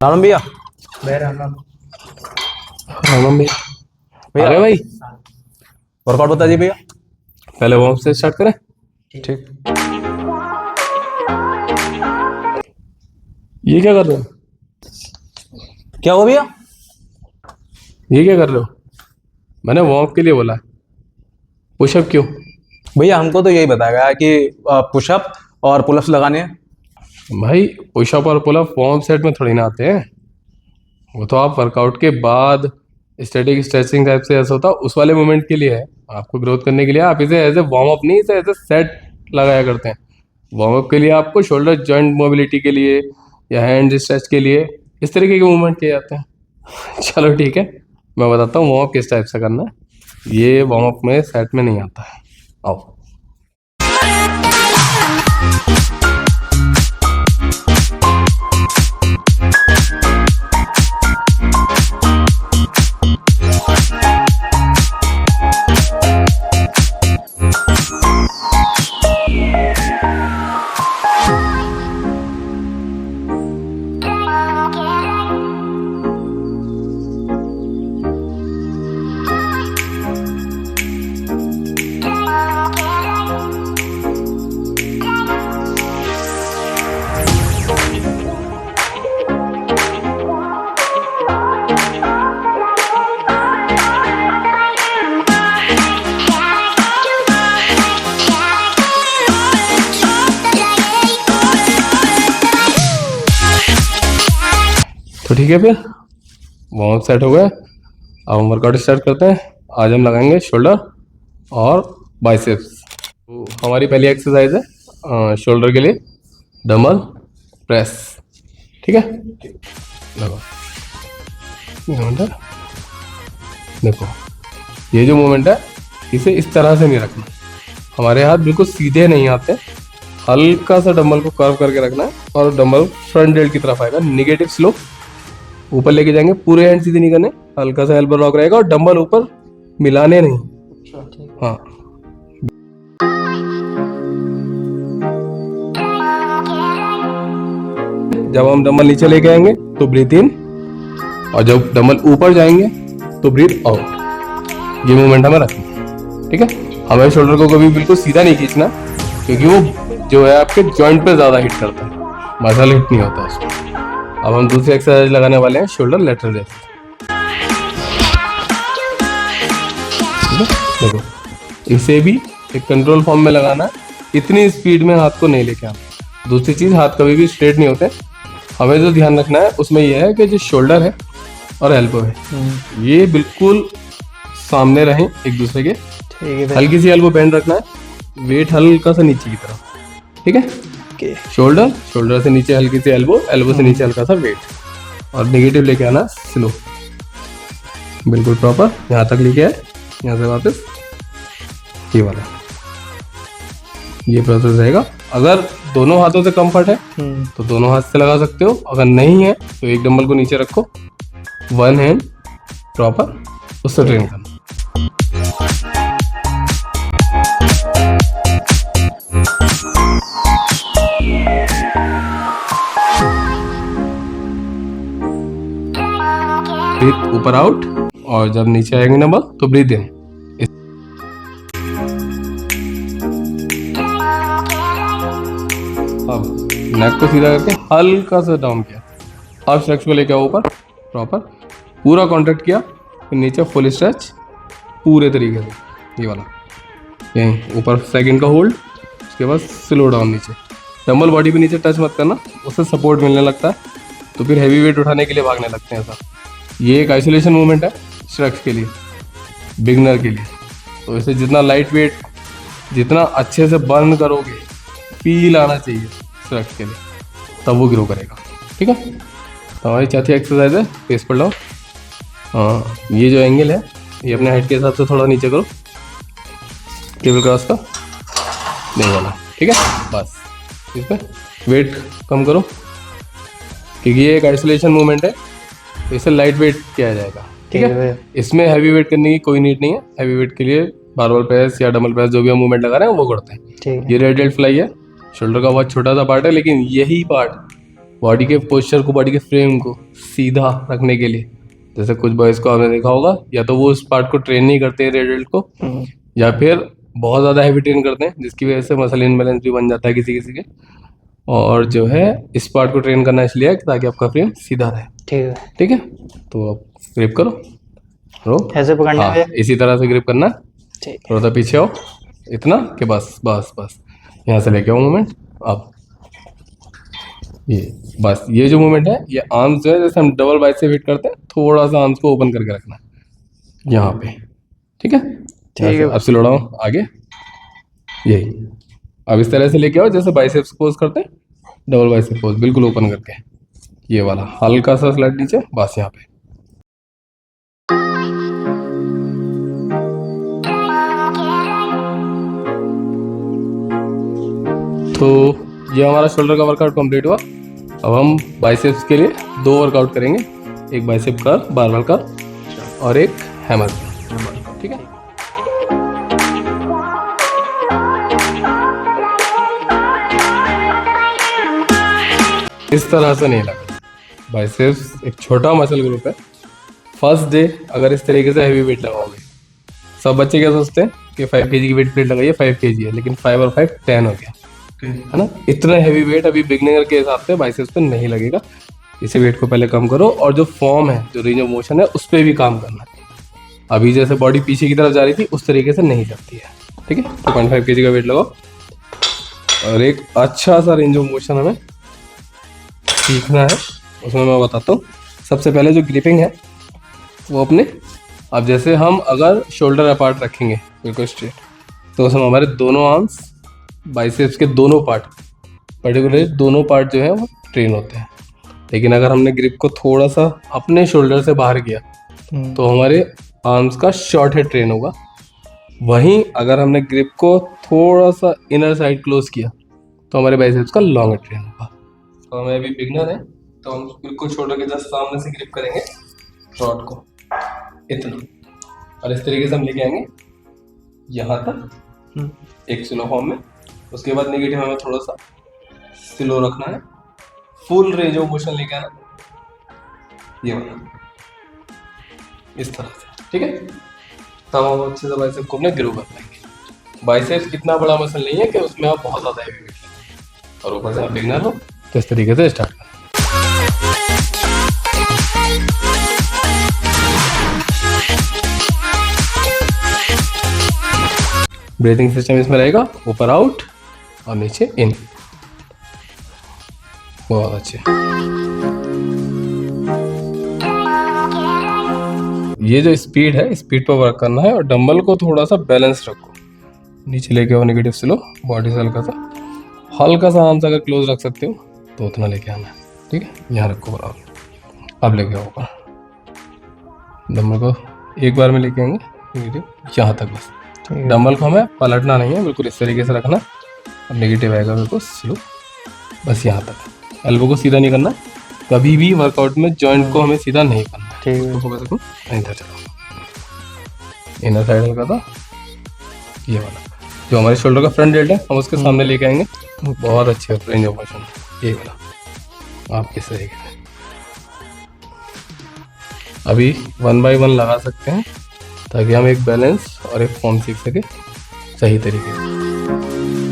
राम भैया। राम भैया। भैया आ गए भाई। वर्कआउट बता दीजिए भैया। पहले वार्म से स्टार्ट करें। ठीक। ये क्या कर रहे हो? क्या हुआ भैया? ये क्या कर रहे हो? मैंने वार्म के लिए बोला। पुशअप क्यों? भैया हमको तो यही बताया गया है कि पुशअप और पुलअप्स लगाने हैं। भाई पुशअप और पुलअप वार्म सेट में थोड़ी ना आते हैं। वो तो आप वर्कआउट के बाद स्टैटिक स्ट्रेचिंग टाइप से ऐसा होता है, उस वाले मोमेंट के लिए है। आपको ग्रोथ करने के लिए आप इसे एज ए वार्म अप नहीं, इसे एज ए सेट लगाया करते हैं। वार्म अप के लिए आपको शोल्डर जॉइंट मोबिलिटी के लिए या हैंड स्ट्रेच के लिए इस तरीके के मूवमेंट किए जाते हैं। चलो ठीक है, मैं बताता हूँ वार्म अप किस टाइप से करना है। ये वार्म अप में सेट में नहीं आता है। आओ। तो ठीक है, फिर वार्म अप सेट हो गया। अब हम वर्कआउट स्टार्ट करते हैं। आज हम लगाएंगे शोल्डर और बाइसेप्स। तो हमारी पहली एक्सरसाइज है शोल्डर के लिए डंबल प्रेस। ठीक है, लगाओ। ये मोमेंट है, देखो ये जो मोमेंट है इसे इस तरह से नहीं रखना। हमारे हाथ बिल्कुल सीधे नहीं आते, हल्का सा डंबल को कर्व करके रखना है और डंबल फ्रंट डेल्ट की तरफ आएगा। निगेटिव स्लोप ऊपर लेके जाएंगे, पूरे हैंड सीधे नहीं करने, हल्का सा एल्बो लॉक रहेगा और डंबल ऊपर मिलाने नहीं। हाँ, जब हम डंबल नीचे लेके आएंगे तो ब्रीथ इन, और जब डंबल ऊपर जाएंगे तो ब्रीथ आउट। ये मूवमेंट हमें रखना है। ठीक है, हमें शोल्डर को कभी बिल्कुल सीधा नहीं खींचना, क्योंकि वो जो है आपके जॉइंट पे ज्यादा हिट करता है, मसल हिट नहीं होता उसमें। अब हम दूसरी एक्सरसाइज लगाने वाले हैं शोल्डर लेटरल रेस्ट। देखो, इसे भी एक कंट्रोल फॉर्म में लगाना है, इतनी स्पीड में हाथ को नहीं लेके आना। दूसरी चीज, हाथ कभी भी स्ट्रेट नहीं होते। हमें जो ध्यान रखना है उसमें यह है कि जो शोल्डर है और एल्बो है ये बिल्कुल सामने रहें एक दूसरे के। ठीक है। हल्की सी एल्बो बेंड रखना है, वेट हल्का सा नीचे की तरफ। ठीक है, शोल्डर, शोल्डर से नीचे हल्की सी एल्बो, एल्बो से नीचे हल्का सा वेट, और नेगेटिव लेके आना स्लो, बिल्कुल प्रॉपर यहाँ तक लेके आए, यहाँ से वापस ये वाला। ये प्रोसेस रहेगा। अगर दोनों हाथों से कंफर्ट है तो दोनों हाथ से लगा सकते हो, अगर नहीं है तो एक डंबल को नीचे रखो, वन हैंड प्रॉपर उससे ट्रेन करना। ब्रीथ ऊपर आउट, और जब नीचे आएंगे डंबल तो ब्रीथ इन। अब नेक को सीधा करके हल्का सा डाउन किया, अब स्ट्रेच को लेके आओ ऊपर, प्रॉपर पूरा कॉन्ट्रैक्ट किया, फिर नीचे फुल स्ट्रेच पूरे तरीके से, ये वाला यहीं ऊपर सेकंड का होल्ड, उसके बाद स्लो डाउन नीचे। डंबल बॉडी पे नीचे टच मत करना, उससे सपोर्ट मिलने लगता है, तो फिर हैवी वेट उठाने के लिए भागने लगते हैं ऐसा। ये एक आइसोलेशन मूवमेंट है स्ट्रेच के लिए, बिगनर के लिए। तो इसे जितना लाइट वेट, जितना अच्छे से बर्न करोगे, फील आना चाहिए स्ट्रेच के लिए, तब वो ग्रो करेगा। ठीक है, तो हमारी चौथी एक्सरसाइज है फेस पर लाओ। हाँ, ये जो एंगल है ये अपने हेड के हिसाब से थोड़ा नीचे करो, टेबल क्रॉस का नहीं वाला। ठीक है, बस इस पर वेट कम करो, क्योंकि ये एक आइसोलेशन मूवमेंट है, तो इसे लाइट वेट किया जाएगा। ठीक है, इसमें हैवी वेट करने की कोई नीड नहीं है। हैवी वेट के लिए बारबल प्रेस या डबल प्रेस जो भी हम मूवमेंट लगा रहे हैं वो करते हैं। ये रेड डेल्ट फ्लाई है, शोल्डर का बहुत छोटा सा पार्ट है, लेकिन यही पार्ट बॉडी के पोस्चर को, बॉडी के फ्रेम को सीधा रखने के लिए, जैसे कुछ बॉयज को आपने देखा होगा, या तो वो उस पार्ट को ट्रेन नहीं करते हैं रेड बेल्ट को, या फिर बहुत ज़्यादा हैवी ट्रेन करते हैं जिसकी वजह से मसल इनबैलेंस भी बन जाता है किसी किसी के। और जो है इस पार्ट को ट्रेन करना इसलिए है ताकि आपका फ्रेम सीधा रहे। ठीक है। ठीक है, तो आप ग्रिप करो, रो ऐसे पकड़ना हाँ, है। इसी तरह से ग्रिप करना है। ठीक थोड़ा सा पीछे आओ, इतना कि बस बस बस यहाँ से लेके आओ मूवमेंट। अब ये बस, ये जो मूवमेंट है ये आर्म्स जो है जैसे हम डबल बाइसेप हिट करते हैं, थोड़ा सा आर्म्स को ओपन करके रखना है यहाँ पे। ठीक है, ठीक है। अब से लौड़ाओ आगे, यही। अब इस तरह से लेके आओ जैसे बाइसेप्स पोज करते हैं, डबल बाइसेप पोज बिल्कुल ओपन करके, ये वाला हल्का सा स्लाइड नीचे, बस यहाँ पे। तो ये हमारा शोल्डर का वर्कआउट कंप्लीट हुआ। अब हम बाइसेप्स के लिए 2 वर्कआउट करेंगे, एक बाइसेप कर्ल, बारबेल कर्ल, और एक हैमर। ठीक है, इस तरह से नहीं लगा। बाइसेप्स एक छोटा मसल ग्रुप है। फर्स्ट डे अगर इस तरीके से हैवी वेट लगाओगे, सब बच्चे क्या सोचते हैं कि 5 kg की वेट प्लेट लगाइए, 5 kg है, लेकिन 5 और 5 10 हो गया, है ना। इतना हैवी वेट अभी बिगनर के हिसाब से बाइसेप्स पे नहीं लगेगा। इसे वेट को पहले कम करो, और जो फॉर्म है, जो रेंज ऑफ मोशन है, उस पर भी काम करना है। अभी जैसे बॉडी पीछे की तरफ जा रही थी उस तरीके से नहीं जाती है। ठीक है, 2.5 kg का वेट लगाओ, और एक अच्छा सा रेंज ऑफ मोशन हमें सीखना है। उसमें मैं बताता हूँ। सबसे पहले जो ग्रिपिंग है वो अपने, अब जैसे हम अगर शोल्डर अपार्ट रखेंगे बिल्कुल स्ट्रेट, तो उसमें हमारे दोनों आर्म्स, बाइसेप्स के दोनों पार्ट, पर्टिकुलरली दोनों पार्ट जो है वो ट्रेन होते हैं। लेकिन अगर हमने ग्रिप को थोड़ा सा अपने शोल्डर से बाहर किया तो हमारे आर्म्स का शॉर्ट हेड ट्रेन होगा। वहीं अगर हमने ग्रिप को थोड़ा सा इनर साइड क्लोज किया तो हमारे बाइसेप्स का लॉन्ग हेड ट्रेन होगा। तो हमें अभी बिगनर है, तो हम बिल्कुल शोल्डर के जस्ट सामने से ग्रिप करेंगे रॉड को इतना, और इस तरीके से हम लेके आएंगे यहाँ तक एक स्लो फॉर्म में। उसके बाद नेगेटिव हमें थोड़ा सा स्लो रखना है, फुल रेंज ऑफ मोशन लेके आना, ये वाला इस तरह से। ठीक है, तब हम अच्छे से बाइसेप को अपने ग्रो कर पाएंगे। बाइसेप्स इतना बड़ा मसल नहीं है कि उसमें आप बहुत ज़्यादा हैवी वेट लें, और ऊपर से आप बिगनर हो तो इस तरीके से स्टार्ट करें। ब्रीथिंग सिस्टम इसमें रहेगा, ऊपर आउट और नीचे इन। बहुत अच्छे। ये जो स्पीड है, स्पीड पर वर्क करना है, और डंबल को थोड़ा सा बैलेंस रखो, नीचे लेके आओ नेगेटिव स्लो, बॉडी से हल्का सा आर्म्स अगर क्लोज रख सकते हो तो उतना लेके आना है। ठीक है, यहाँ रखो बराबर। अब लेके आओ ऊपर, डंबल को एक बार में लेके आएंगे नेगेटिव यहाँ तक बस। डंबल को हमें पलटना नहीं है, बिल्कुल इस तरीके से रखना। अब नेगेटिव आएगा बिल्कुल स्लो, बस यहाँ तक। एल्बो को सीधा नहीं करना, कभी भी वर्कआउट में जॉइंट को हमें सीधा नहीं करना। ठीक है, तो इधर चलो, इनर साइड हल्का था, ये वाला जो हमारे शोल्डर का फ्रंट डेल्ट है हम उसके सामने लेके आएंगे। बहुत अच्छे रेंज ऑफ मोशन, ये वाला आप किस तरीके से अभी 1 by 1 लगा सकते हैं, ताकि हम एक बैलेंस और एक फॉर्म सीख सके सही तरीके से।